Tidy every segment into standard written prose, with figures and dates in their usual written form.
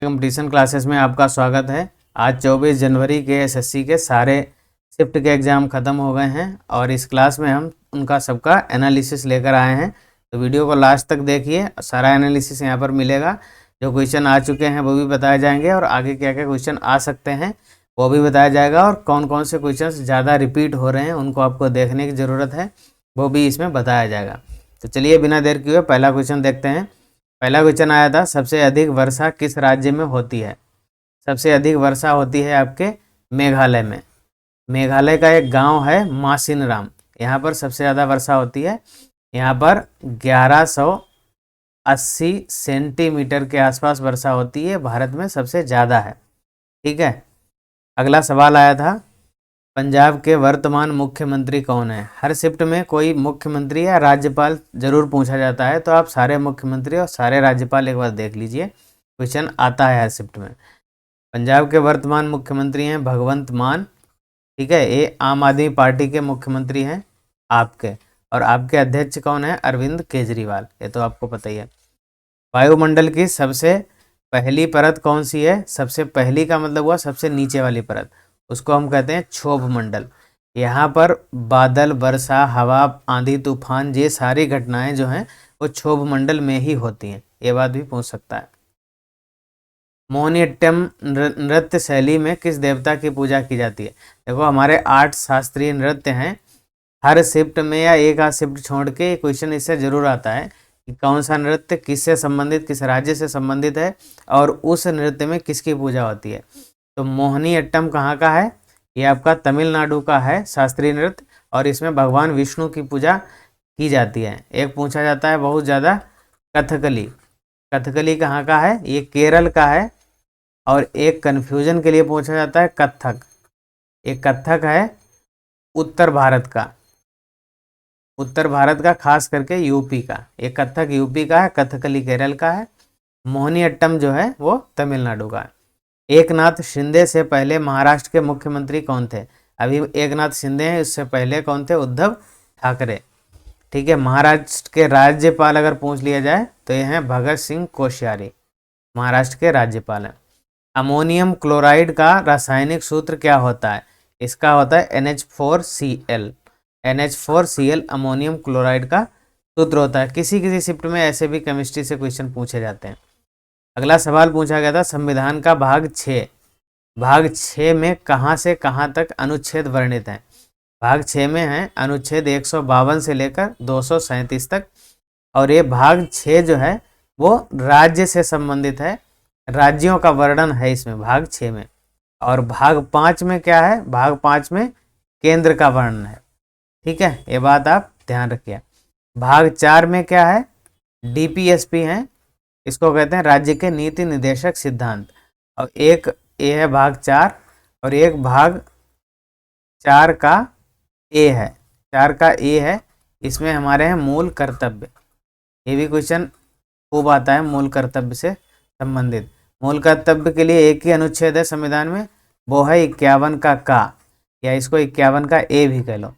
Competition classes में आपका स्वागत है। आज 24 जनवरी के एसएससी के सारे शिफ्ट के एग्ज़ाम ख़त्म हो गए हैं और इस क्लास में हम उनका सबका एनालिसिस लेकर आए हैं। तो वीडियो को लास्ट तक देखिए, सारा एनालिसिस यहाँ पर मिलेगा। जो क्वेश्चन आ चुके हैं वो भी बताए जाएंगे और आगे क्या क्या क्वेश्चन आ सकते हैं वो भी बताया जाएगा, और कौन कौन से क्वेश्चन ज़्यादा रिपीट हो रहे हैं उनको आपको देखने की ज़रूरत है वो भी इसमें बताया जाएगा। तो चलिए बिना देर किए पहला क्वेश्चन देखते हैं। पहला क्वेश्चन आया था, सबसे अधिक वर्षा किस राज्य में होती है? सबसे अधिक वर्षा होती है आपके मेघालय में। मेघालय का एक गांव है मासिनराम, यहाँ पर सबसे ज़्यादा वर्षा होती है। यहाँ पर 1180 सेंटीमीटर के आसपास वर्षा होती है, भारत में सबसे ज़्यादा है। ठीक है, अगला सवाल आया था, पंजाब के वर्तमान मुख्यमंत्री कौन है? हर शिफ्ट में कोई मुख्यमंत्री या राज्यपाल जरूर पूछा जाता है, तो आप सारे मुख्यमंत्री और सारे राज्यपाल एक बार देख लीजिए, क्वेश्चन आता है हर शिफ्ट में। पंजाब के वर्तमान मुख्यमंत्री हैं भगवंत मान। ठीक है, ये आम आदमी पार्टी के मुख्यमंत्री हैं आपके, और आपके अध्यक्ष कौन है? अरविंद केजरीवाल, ये तो आपको पता ही है। वायुमंडल की सबसे पहली परत कौन सी है? सबसे पहली का मतलब हुआ सबसे नीचे वाली परत, उसको हम कहते हैं क्षोभ मंडल। यहाँ पर बादल, वर्षा, हवा, आंधी, तूफान, ये सारी घटनाएं जो हैं वो क्षोभ मंडल में ही होती हैं, ये बात भी पूछ सकता है। मोहिनीअट्टम नृत्य शैली में किस देवता की पूजा की जाती है? देखो, हमारे 8 शास्त्रीय नृत्य हैं, हर शिफ्ट में या एक आध शिफ्ट छोड़ के क्वेश्चन इससे जरूर आता है कि कौन सा नृत्य किससे संबंधित, किस राज्य से संबंधित है और उस नृत्य में किसकी पूजा होती है। तो मोहिनीअट्टम कहाँ का है? ये आपका तमिलनाडु का है शास्त्रीय नृत्य, और इसमें भगवान विष्णु की पूजा की जाती है। एक पूछा जाता है बहुत ज़्यादा, कथकली। कथकली कहाँ का है? ये केरल का है। और एक कन्फ्यूजन के लिए पूछा जाता है कथक। एक कथक है उत्तर भारत का, उत्तर भारत का खास करके यूपी का। एक कथक यूपी का है, कथकली केरल का है, मोहिनीअट्टम जो है वो तमिलनाडु का है। एकनाथ शिंदे से पहले महाराष्ट्र के मुख्यमंत्री कौन थे? अभी एकनाथ शिंदे हैं, इससे पहले कौन थे? उद्धव ठाकरे। ठीक है, महाराष्ट्र के राज्यपाल अगर पूछ लिया जाए तो ये हैं भगत सिंह कोश्यारी, महाराष्ट्र के राज्यपाल हैं। अमोनियम क्लोराइड का रासायनिक सूत्र क्या होता है? इसका होता है NH4Cl। NH4Cl अमोनियम क्लोराइड का सूत्र होता है। किसी किसी शिफ्ट में ऐसे भी केमिस्ट्री से क्वेश्चन पूछे जाते हैं। अगला सवाल पूछा गया था, संविधान का भाग 6, भाग 6 में कहाँ से कहाँ तक अनुच्छेद वर्णित हैं? भाग 6 में है अनुच्छेद 152 से लेकर 237 तक, और ये भाग 6 जो है वो राज्य से संबंधित है, राज्यों का वर्णन है इसमें भाग 6 में। और भाग 5 में क्या है? भाग 5 में केंद्र का वर्णन है। ठीक है, ये बात आप ध्यान रखिए। भाग 4 में क्या है? DPSP है, इसको कहते हैं राज्य के नीति निर्देशक सिद्धांत। और एक ये है भाग 4, और एक भाग 4 का ए है, 4 का ए है, इसमें हमारे हैं मूल कर्तव्य। ये भी क्वेश्चन खूब आता है मूल कर्तव्य से संबंधित। मूल कर्तव्य के लिए एक ही अनुच्छेद है संविधान में, वो है 51 का, या इसको 51 का ए भी कह लो।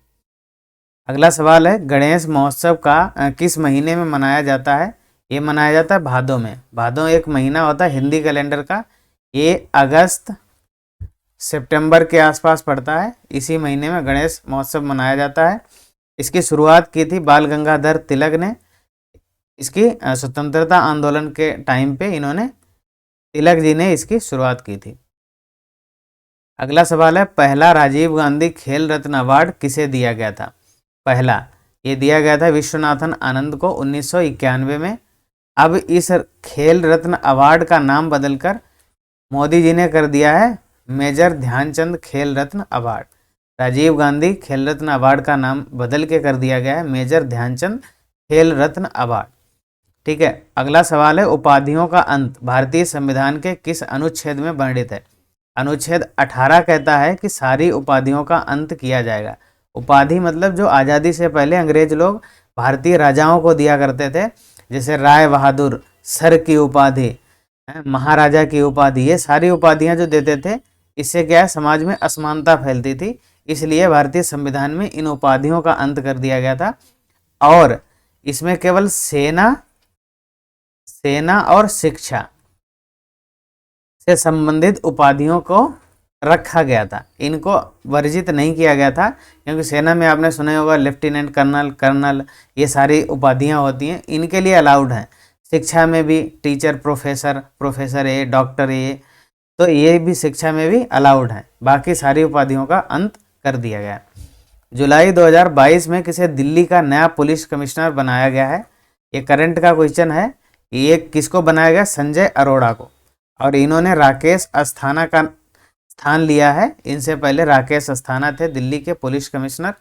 अगला सवाल है, गणेश महोत्सव का किस महीने में मनाया जाता है? ये मनाया जाता है भादों में। भादों एक महीना होता है हिंदी कैलेंडर का, ये अगस्त सितंबर के आसपास पड़ता है, इसी महीने में गणेश महोत्सव मनाया जाता है। इसकी शुरुआत की थी बाल गंगाधर तिलक ने, इसकी स्वतंत्रता आंदोलन के टाइम पे इन्होंने, तिलक जी ने इसकी शुरुआत की थी। अगला सवाल है, पहला राजीव गांधी खेल रत्न अवार्ड किसे दिया गया था? पहला ये दिया गया था विश्वनाथन आनंद को 1991 में। अब इस खेल रत्न अवार्ड का नाम बदलकर मोदी जी ने कर दिया है मेजर ध्यानचंद खेल रत्न अवार्ड। राजीव गांधी खेल रत्न अवार्ड का नाम बदल के कर दिया गया है मेजर ध्यानचंद खेल रत्न अवार्ड। ठीक है, अगला सवाल है, उपाधियों का अंत भारतीय संविधान के किस अनुच्छेद में वर्णित है? अनुच्छेद 18 कहता है कि सारी उपाधियों का अंत किया जाएगा। उपाधि मतलब जो आज़ादी से पहले अंग्रेज लोग भारतीय राजाओं को दिया करते थे, जैसे राय बहादुर, सर की उपाधि, महाराजा की उपाधि, ये सारी उपाधियां जो देते थे, इससे क्या है समाज में असमानता फैलती थी, इसलिए भारतीय संविधान में इन उपाधियों का अंत कर दिया गया था। और इसमें केवल सेना और शिक्षा, से संबंधित उपाधियों को रखा गया था। इनको वर्जित नहीं किया गया था, क्योंकि सेना में आपने सुना होगा लेफ्टिनेंट कर्नल, कर्नल, ये सारी उपाधियां होती हैं, इनके लिए अलाउड हैं। शिक्षा में भी teacher, professor, professor A, doctor A, तो ये भी शिक्षा में भी अलाउड हैं। बाकी सारी उपाधियों का अंत कर दिया गया। जुलाई 2022 में किसे दिल्ली का नया पुलिस कमिश्नर बनाया गया है? ये करंट का क्वेश्चन है। ये किसको बनाया गया? संजय अरोड़ा को। और इन्होंने राकेश अस्थाना का स्थान लिया है। इनसे पहले राकेश अस्थाना थे दिल्ली के पुलिस कमिश्नर।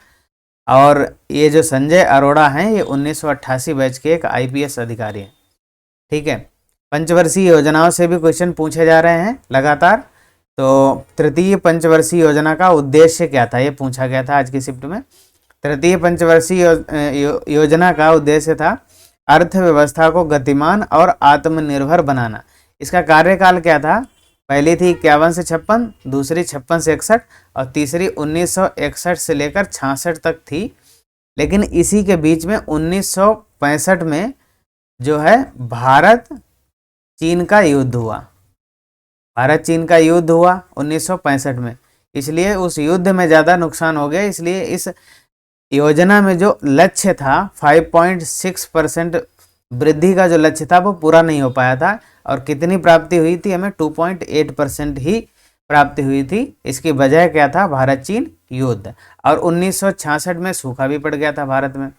और ये जो संजय अरोड़ा हैं, ये 1988 बैच के एक IPS अधिकारी हैं। ठीक है, पंचवर्षीय योजनाओं से भी क्वेश्चन पूछे जा रहे हैं लगातार। तो तृतीय पंचवर्षीय योजना का उद्देश्य क्या था, ये पूछा गया था आज की शिफ्ट में। तृतीय पंचवर्षीय योजना का उद्देश्य था अर्थव्यवस्था को गतिमान और आत्मनिर्भर बनाना। इसका कार्यकाल क्या था? पहली थी 51 से 56, दूसरी 56 से 61 और तीसरी 1961 से लेकर 66 तक थी। लेकिन इसी के बीच में 1965 में जो है भारत चीन का युद्ध हुआ। भारत चीन का युद्ध हुआ 1965 में, इसलिए उस युद्ध में ज़्यादा नुकसान हो गया। इसलिए इस योजना में जो लक्ष्य था 5.6% वृद्धि का जो लक्ष्य था वो पूरा नहीं हो पाया था। और कितनी प्राप्ति हुई थी? हमें 2.8% ही प्राप्ति हुई थी। इसकी वजह क्या था? भारत चीन युद्ध। और 1966 में सूखा भी पड़ गया था भारत में।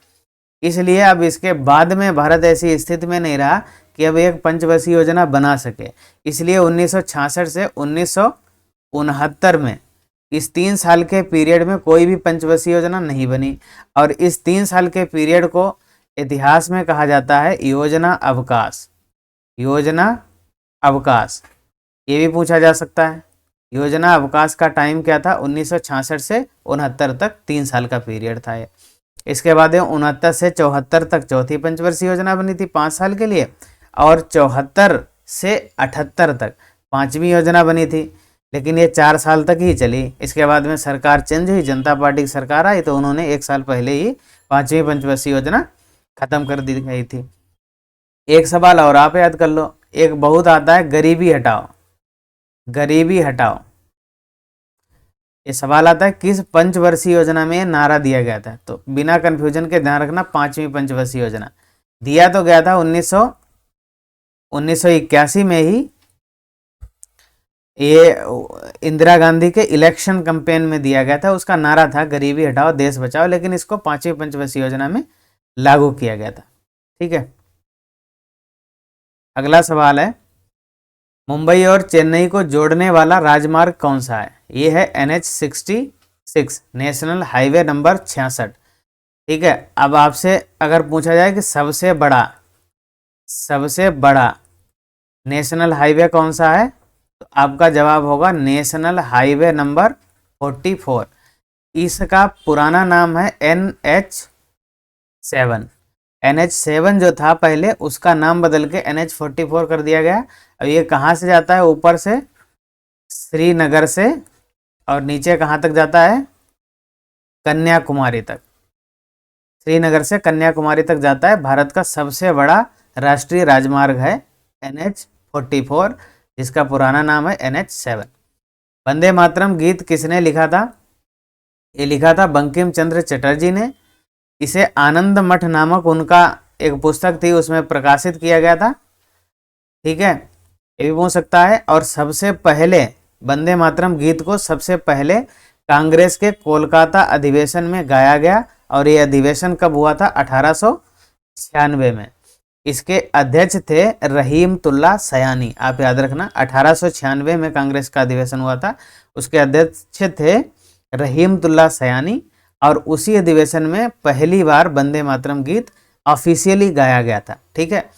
इसलिए अब इसके बाद में भारत ऐसी स्थिति में नहीं रहा कि अब एक पंचवर्षीय योजना बना सके। इसलिए 1966 से 1969 में इस 3 साल के पीरियड में कोई भी पंचवर्षीय योजना नहीं बनी। और इस 3 साल के पीरियड को इतिहास में कहा जाता है योजना अवकाश। योजना अवकाश ये भी पूछा जा सकता है। योजना अवकाश का टाइम क्या था? 1966 से 69 तक 3 साल का पीरियड था ये। इसके बाद 69 से 74 तक चौथी पंचवर्षीय योजना बनी थी 5 साल के लिए। और 74 से 78 तक 5वीं योजना बनी थी, लेकिन ये 4 साल तक ही चली। इसके बाद में सरकार चेंज हुई, जनता पार्टी की सरकार आई, तो उन्होंने 1 साल पहले ही 5वीं पंचवर्षीय योजना खत्म कर दी गई थी। एक सवाल और आप याद कर लो, एक बहुत आता है गरीबी हटाओ। गरीबी हटाओ ये सवाल आता है किस पंचवर्षीय योजना में नारा दिया गया था? तो बिना कंफ्यूजन के ध्यान रखना, 5वीं पंचवर्षीय योजना दिया तो गया था 1981 में ही। ये इंदिरा गांधी के इलेक्शन कैंपेन में दिया गया था। उसका नारा था गरीबी हटाओ देश बचाओ, लेकिन इसको 5वीं पंचवर्षीय योजना में लागू किया गया था। ठीक है, अगला सवाल है मुंबई और चेन्नई को जोड़ने वाला राजमार्ग कौन सा है? ये है NH66, नेशनल हाईवे नंबर 66। ठीक है, अब आपसे अगर पूछा जाए कि सबसे बड़ा नेशनल हाईवे कौन सा है, तो आपका जवाब होगा नेशनल हाईवे नंबर 44। इसका पुराना नाम है NH7। NH7 जो था पहले, उसका नाम बदल के NH44 कर दिया गया। अब ये कहाँ से जाता है? ऊपर से श्रीनगर से, और नीचे कहाँ तक जाता है? कन्याकुमारी तक। श्रीनगर से कन्याकुमारी तक जाता है। भारत का सबसे बड़ा राष्ट्रीय राजमार्ग है NH44, जिसका पुराना नाम है NH7। वंदे मातरम गीत किसने लिखा था? ये लिखा था बंकिम चंद्र चटर्जी ने। इसे आनंद मठ नामक उनका एक पुस्तक थी, उसमें प्रकाशित किया गया था। ठीक है, ये भी पूछ सकता है। और सबसे पहले वंदे मातरम गीत को सबसे पहले कांग्रेस के कोलकाता अधिवेशन में गाया गया। और ये अधिवेशन कब हुआ था? 1896 में। इसके अध्यक्ष थे रहीमतुल्ला सयानी। आप याद रखना, 1896 में कांग्रेस का अधिवेशन हुआ था, उसके अध्यक्ष थे रहीमतुल्ला सयानी। और उसी अधिवेशन में पहली बार वंदे मातरम गीत ऑफिशियली गाया गया था। ठीक है,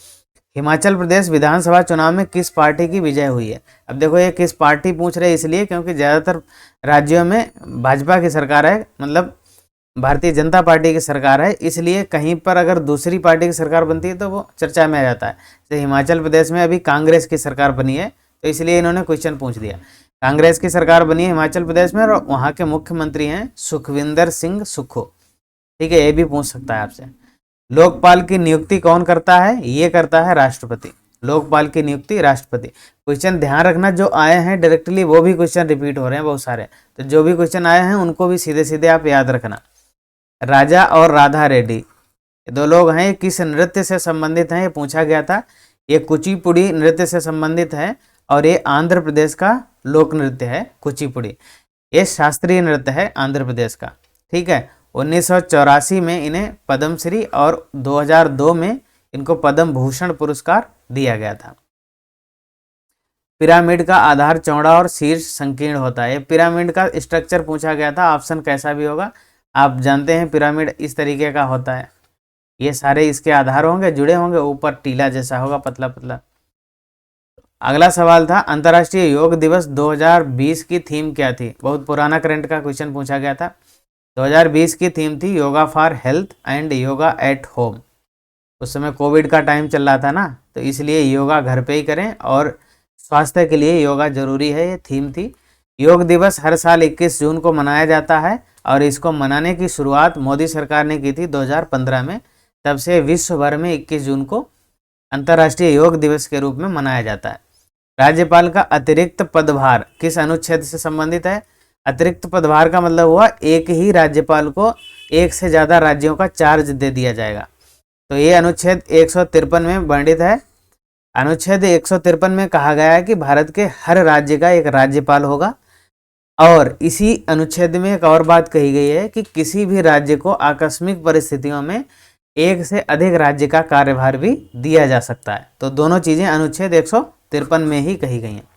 हिमाचल प्रदेश विधानसभा चुनाव में किस पार्टी की विजय हुई है? अब देखो ये किस पार्टी पूछ रहे इसलिए क्योंकि ज़्यादातर राज्यों में भाजपा की सरकार है, मतलब भारतीय जनता पार्टी की सरकार है। इसलिए कहीं पर अगर दूसरी पार्टी की सरकार बनती है तो वो चर्चा में आ जाता है। जैसे हिमाचल प्रदेश में अभी कांग्रेस की सरकार बनी है, तो इसलिए इन्होंने क्वेश्चन पूछ दिया। कांग्रेस की सरकार बनी है हिमाचल प्रदेश में और वहाँ के मुख्यमंत्री हैं सुखविंदर सिंह सुक्खू। ठीक है, ये भी पूछ सकता है आपसे। लोकपाल की नियुक्ति कौन करता है? ये करता है राष्ट्रपति। लोकपाल की नियुक्ति राष्ट्रपति। क्वेश्चन ध्यान रखना, जो आए हैं डायरेक्टली वो भी क्वेश्चन रिपीट हो रहे हैं बहुत सारे, तो जो भी क्वेश्चन आए हैं उनको भी सीधे सीधे आप याद रखना। राजा और राधा रेड्डी, ये दो लोग हैं, ये किस नृत्य से संबंधित हैं, ये पूछा गया था। ये कुचिपुड़ी नृत्य से संबंधित है और ये आंध्र प्रदेश का लोक नृत्य है कुचिपुड़ी। ये शास्त्रीय नृत्य है आंध्र प्रदेश का। ठीक है, 1984 में इन्हें पद्मश्री और 2002 में इनको पद्म भूषण पुरस्कार दिया गया था। पिरामिड का आधार चौड़ा और शीर्ष संकीर्ण होता है। पिरामिड का स्ट्रक्चर पूछा गया था, ऑप्शन कैसा भी होगा। आप जानते हैं पिरामिड इस तरीके का होता है, ये सारे इसके आधार होंगे, जुड़े होंगे, ऊपर टीला जैसा होगा, पतला पतला। अगला सवाल था अंतर्राष्ट्रीय योग दिवस 2020 की थीम क्या थी। बहुत पुराना करंट का क्वेश्चन पूछा गया था। 2020 की थीम थी yoga for health and yoga at home. उस समय कोविड का टाइम चल रहा था ना, तो इसलिए योगा घर पे ही करें और स्वास्थ्य के लिए योगा जरूरी है, ये थीम थी। योग दिवस हर साल 21 जून को मनाया जाता है और इसको मनाने की शुरुआत मोदी सरकार ने की थी 2015 में। तब से विश्व भर में 21 जून को अंतर्राष्ट्रीय योग दिवस के रूप में मनाया जाता है। राज्यपाल का अतिरिक्त पदभार किस अनुच्छेद से संबंधित है। अतिरिक्त पदभार का मतलब हुआ एक ही राज्यपाल को एक से ज़्यादा राज्यों का चार्ज दे दिया जाएगा। तो ये अनुच्छेद 153 में वर्णित है। अनुच्छेद 153 में कहा गया है कि भारत के हर राज्य का एक राज्यपाल होगा। और इसी अनुच्छेद में एक और बात कही गई है कि किसी भी राज्य को आकस्मिक परिस्थितियों में एक से अधिक राज्य का कार्यभार भी दिया जा सकता है। तो दोनों चीज़ें अनुच्छेद 153 में ही कही गई हैं।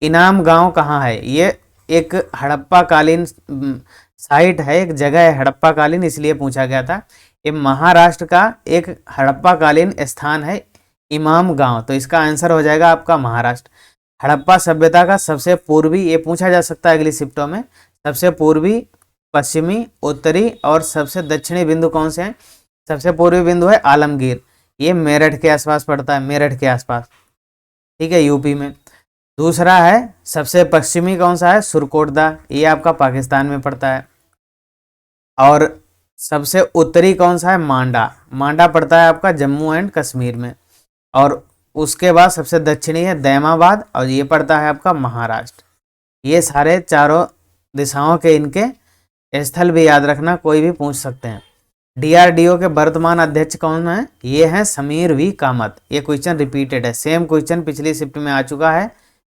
इनाम गांव कहाँ है। ये एक हड़प्पा कालीन साइट है, एक जगह है हड़प्पा कालीन, इसलिए पूछा गया था। ये महाराष्ट्र का एक हड़प्पा कालीन स्थान है इमाम गांव, तो इसका आंसर हो जाएगा आपका महाराष्ट्र। हड़प्पा सभ्यता का सबसे पूर्वी, ये पूछा जा सकता है अगली शिफ्टों में, सबसे पूर्वी, पश्चिमी, उत्तरी और सबसे दक्षिणी बिंदु कौन से हैं। सबसे पूर्वी बिंदु है आलमगीर, ये मेरठ के आसपास पड़ता है, मेरठ के आसपास, ठीक है, यूपी में। दूसरा है सबसे पश्चिमी कौन सा है, सुरकोटदा, ये आपका पाकिस्तान में पड़ता है। और सबसे उत्तरी कौन सा है, मांडा, मांडा पड़ता है आपका जम्मू एंड कश्मीर में। और उसके बाद सबसे दक्षिणी है दैमाबाद और ये पड़ता है आपका महाराष्ट्र। ये सारे चारों दिशाओं के इनके स्थल भी याद रखना, कोई भी पूछ सकते हैं। डीआरडीओ के वर्तमान अध्यक्ष कौन है, ये हैं समीर वी कामत। ये क्वेश्चन रिपीटेड है, सेम क्वेश्चन पिछली शिफ्ट में आ चुका है,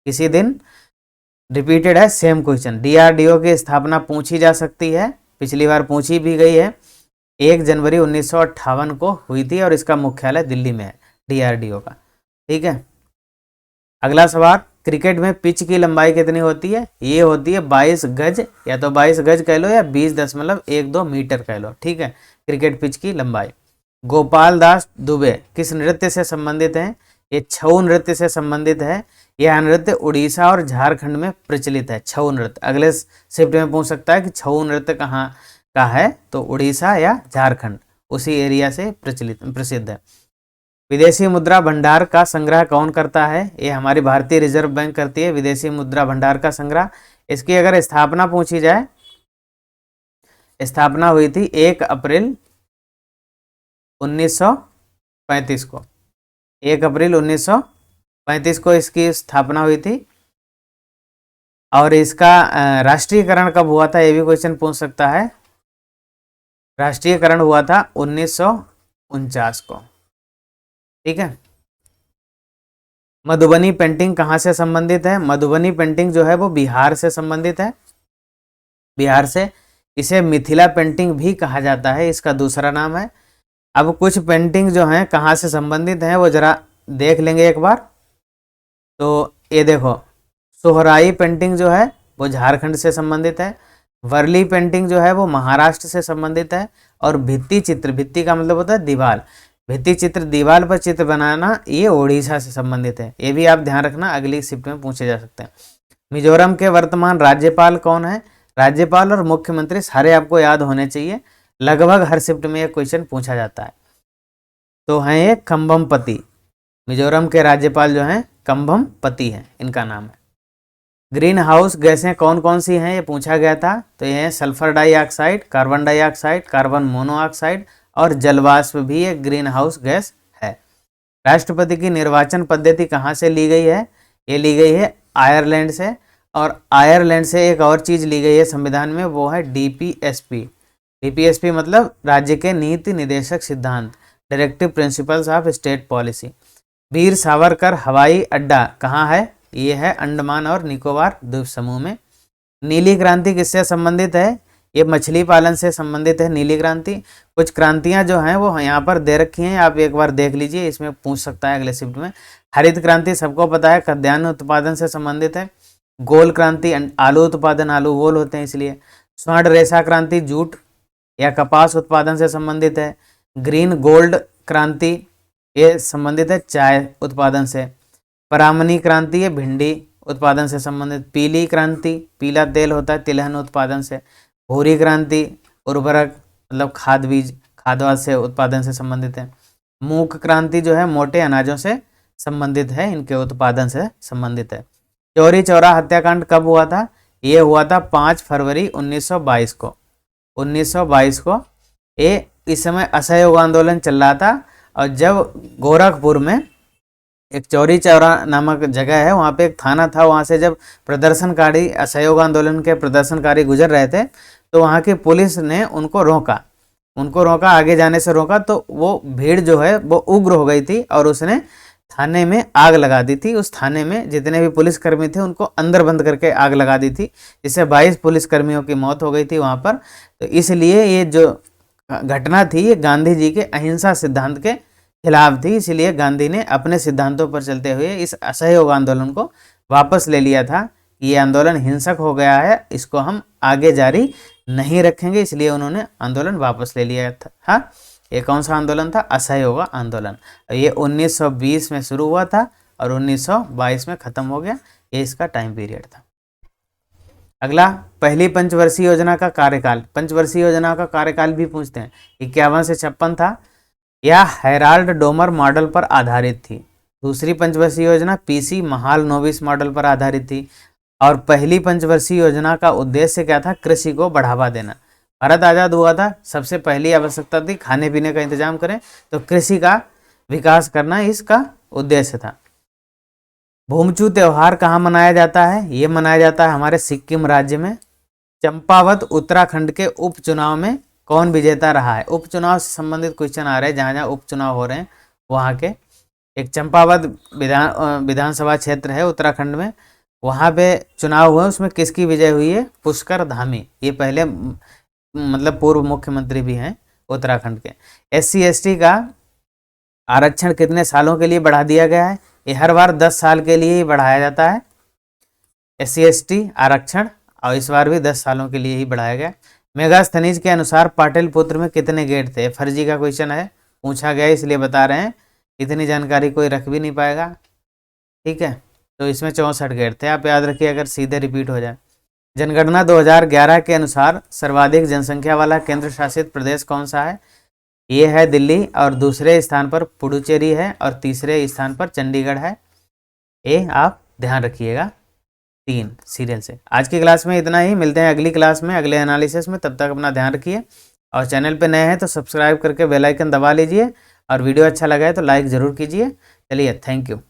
किसी दिन रिपीटेड है सेम क्वेश्चन। डीआरडीओ की स्थापना पूछी जा सकती है, पिछली बार पूछी भी गई है। 1 जनवरी 1958 को हुई थी और इसका मुख्यालय दिल्ली में है डीआरडीओ का। ठीक है, अगला सवाल, क्रिकेट में पिच की लंबाई कितनी होती है। ये होती है 22 गज, या तो 22 गज कह लो या 20.12 मीटर कह लो। ठीक है, क्रिकेट पिच की लंबाई। गोपाल दास दुबे किस नृत्य से संबंधित हैं। ये छऊ नृत्य से संबंधित है। यह नृत्य उड़ीसा और झारखंड में प्रचलित है। छऊ नृत्य अगले शिफ्ट में पूछ सकता है कि छऊ नृत्य कहाँ का है, तो उड़ीसा या झारखंड, उसी एरिया से प्रसिद्ध है। विदेशी मुद्रा भंडार का संग्रह कौन करता है। ये हमारी भारतीय रिजर्व बैंक करती है, विदेशी मुद्रा भंडार का संग्रह। इसकी अगर स्थापना पूछी जाए, स्थापना हुई थी 1 अप्रैल 1935 को। 1 अप्रैल 1935 को इसकी स्थापना हुई थी। और इसका राष्ट्रीयकरण कब हुआ था, ये भी क्वेश्चन पूछ सकता है। राष्ट्रीयकरण हुआ था 1949 को। ठीक है, मधुबनी पेंटिंग कहाँ से संबंधित है। मधुबनी पेंटिंग जो है वो बिहार से संबंधित है, बिहार से। इसे मिथिला पेंटिंग भी कहा जाता है, इसका दूसरा नाम है। अब कुछ पेंटिंग जो हैं कहाँ से संबंधित हैं वो जरा देख लेंगे एक बार। तो ये देखो, सोहराई पेंटिंग जो है वो झारखंड से संबंधित है। वर्ली पेंटिंग जो है वो महाराष्ट्र से संबंधित है। और भित्ति चित्र, भित्ति का मतलब होता है दीवार, भित्ति चित्र, दीवार पर चित्र बनाना, ये ओडिशा से संबंधित है। ये भी आप ध्यान रखना, अगली शिफ्ट में पूछे जा सकते हैं। मिजोरम के वर्तमान राज्यपाल कौन है। राज्यपाल और मुख्यमंत्री सारे आपको याद होने चाहिए, लगभग हर शिफ्ट में ये क्वेश्चन पूछा जाता है। तो हैं ये कंभमपति, मिजोरम के राज्यपाल जो हैं कंभमपति हैं, इनका नाम है। ग्रीन हाउस गैसें कौन कौन सी हैं, ये पूछा गया था। तो ये हैं sulphur dioxide, carbon dioxide, carbon monoxide और जलवाष्प भी एक ग्रीन हाउस गैस है। राष्ट्रपति की निर्वाचन पद्धति कहाँ से ली गई है? ये ली गई है आयरलैंड से, और आयरलैंड से एक और चीज़ ली गई है संविधान में, वो है डीपीएसपी। डीपीएसपी मतलब राज्य के नीति निदेशक सिद्धांत, directive principles of state policy. Veer Savarkar हवाई अड्डा कहाँ है? ये है अंडमान और निकोबार द्वीप समूह में। नीली क्रांति किससे संबंधित है? ये मछली पालन से संबंधित है नीली क्रांति। कुछ क्रांतियां जो हैं वो यहाँ पर दे रखी हैं, आप एक बार देख लीजिए, इसमें पूछ सकता है अगले शिफ्ट में। हरित क्रांति सबको पता है, खाद्यान्न उत्पादन से संबंधित है। गोल क्रांति आलू उत्पादन, आलू गोल होते हैं इसलिए। स्वर्ण रेशा क्रांति जूट या कपास उत्पादन से संबंधित है। ग्रीन गोल्ड क्रांति ये संबंधित है चाय उत्पादन से। परामनी क्रांति ये भिंडी उत्पादन से संबंधित। पीली क्रांति पीला तेल होता है तिलहन उत्पादन से। भूरी क्रांति उर्वरक मतलब खाद बीज खादवाद से उत्पादन से संबंधित है। मूक क्रांति जो है मोटे अनाजों से संबंधित है, इनके उत्पादन से संबंधित है। चौरी चौरा हत्याकांड कब हुआ था? ये हुआ था 5 फरवरी 1922 को। 1922 को ये इस समय असहयोग आंदोलन चल रहा था, और जब गोरखपुर में एक चौरी चौरा नामक जगह है, वहाँ पे एक थाना था, वहाँ से जब प्रदर्शनकारी असहयोग आंदोलन के प्रदर्शनकारी गुजर रहे थे तो वहाँ की पुलिस ने उनको रोका, आगे जाने से रोका, तो वो भीड़ जो है वो उग्र हो गई थी और उसने थाने में आग लगा दी थी। उस थाने में जितने भी पुलिसकर्मी थे उनको अंदर बंद करके आग लगा दी थी, जिससे 22 पुलिसकर्मियों की मौत हो गई थी वहाँ पर। तो इसलिए ये जो घटना थी ये गांधी जी के अहिंसा सिद्धांत के खिलाफ थी, इसलिए गांधी ने अपने सिद्धांतों पर चलते हुए इस असहयोग आंदोलन को वापस ले लिया था। ये आंदोलन हिंसक हो गया है, इसको हम आगे जारी नहीं रखेंगे, इसलिए उन्होंने आंदोलन वापस ले लिया था। हाँ, ये कौन सा आंदोलन था? असहयोग आंदोलन। ये 1920 में शुरू हुआ था और 1922 में खत्म हो गया, ये इसका टाइम पीरियड था। अगला, पहली पंचवर्षीय योजना का कार्यकाल। पंचवर्षीय योजना का कार्यकाल भी पूछते हैं। 51 से 56 था। यह हेराल्ड डोमर मॉडल पर आधारित थी। दूसरी पंचवर्षीय योजना पीसी महालनोबिस मॉडल पर आधारित थी। और पहली पंचवर्षीय योजना का उद्देश्य क्या था? कृषि को बढ़ावा देना। भारत आज़ाद हुआ था, सबसे पहली आवश्यकता थी खाने पीने का इंतजाम करें, तो कृषि का विकास करना इसका उद्देश्य था। भूमचू त्यौहार कहाँ मनाया जाता है? ये मनाया जाता है हमारे सिक्किम राज्य में। चंपावत उत्तराखंड के उपचुनाव में कौन विजेता रहा है? उपचुनाव से संबंधित क्वेश्चन आ रहे हैं, जहाँ जहाँ उपचुनाव हो रहे हैं वहाँ के। एक चंपावत विधानसभा क्षेत्र है उत्तराखंड में, वहाँ पे चुनाव हुआ, उसमें किसकी विजय हुई है? पुष्कर धामी। ये पहले मतलब पूर्व मुख्यमंत्री भी हैं उत्तराखंड के। SC ST का आरक्षण कितने सालों के लिए बढ़ा दिया गया है? ये हर बार 10 साल के लिए ही बढ़ाया जाता है SC ST आरक्षण, और इस बार भी 10 सालों के लिए ही बढ़ाया गया। मेगास्थनीज के अनुसार पाटलिपुत्र में कितने गेट थे? फर्जी का क्वेश्चन है, पूछा गया इसलिए बता रहे हैं, इतनी जानकारी कोई रख भी नहीं पाएगा, ठीक है। तो इसमें 64 गेट थे, आप याद रखिए अगर सीधे रिपीट हो जाए। जनगणना 2011 के अनुसार सर्वाधिक जनसंख्या वाला केंद्र शासित प्रदेश कौन सा है? ये है दिल्ली, और दूसरे स्थान पर पुडुचेरी है, और तीसरे स्थान पर चंडीगढ़ है। ये आप ध्यान रखिएगा 3 सीरियल से। आज की क्लास में इतना ही, मिलते हैं अगली क्लास में अगले एनालिसिस में, तब तक अपना ध्यान रखिए। और चैनल पे नए हैं तो सब्सक्राइब करके बेल आइकन दबा लीजिए, और वीडियो अच्छा लगा है तो लाइक ज़रूर कीजिए। चलिए, थैंक यू।